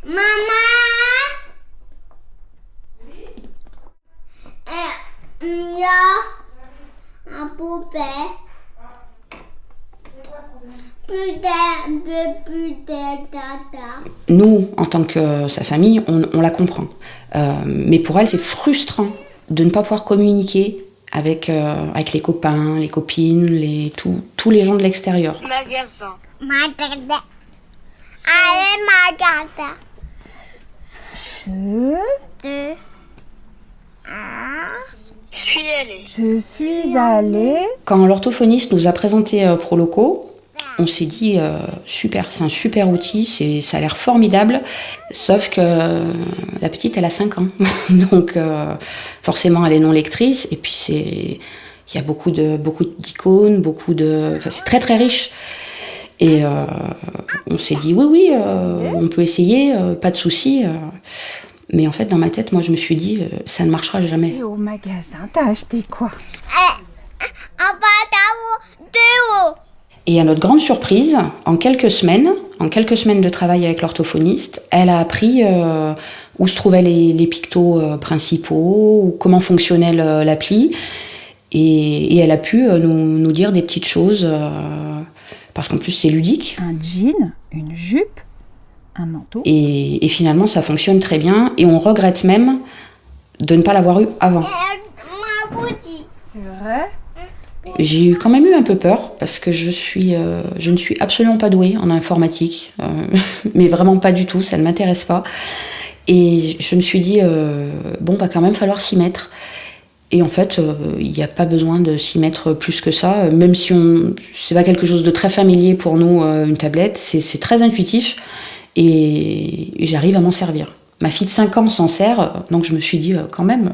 Maman, il y a un poupée. Nous, en tant que sa famille, on la comprend. Mais pour elle, c'est frustrant de ne pas pouvoir communiquer avec les copains, les copines, tous les gens de l'extérieur. Magasin. Magasin. Allez, magasin. Je Je suis allée. suis allée. Quand l'orthophoniste nous a présenté Proloco, on s'est dit super, c'est un super outil, ça a l'air formidable, sauf que la petite elle a 5 ans, donc forcément elle est non lectrice, et puis il y a beaucoup d'icônes, c'est très très riche. Et on s'est dit oui, on peut essayer, pas de souci. Mais en fait dans ma tête, moi je me suis dit ça ne marchera jamais. Et au magasin, t'as acheté quoi? Un pantalon de haut. Et à notre grande surprise, en quelques semaines de travail avec l'orthophoniste, elle a appris où se trouvaient les pictos principaux, ou comment fonctionnait l'appli, et elle a pu nous dire des petites choses, parce qu'en plus c'est ludique. Un jean, une jupe, un manteau. Et finalement ça fonctionne très bien, et on regrette même de ne pas l'avoir eu avant. Ma boutique. C'est vrai? J'ai quand même eu un peu peur parce que je ne suis absolument pas douée en informatique, mais vraiment pas du tout, ça ne m'intéresse pas. Et je me suis dit, va quand même falloir s'y mettre. Et en fait, il n'y a pas besoin de s'y mettre plus que ça, même si c'est pas quelque chose de très familier pour nous, une tablette, c'est très intuitif et j'arrive à m'en servir. Ma fille de 5 ans s'en sert, donc je me suis dit, quand même,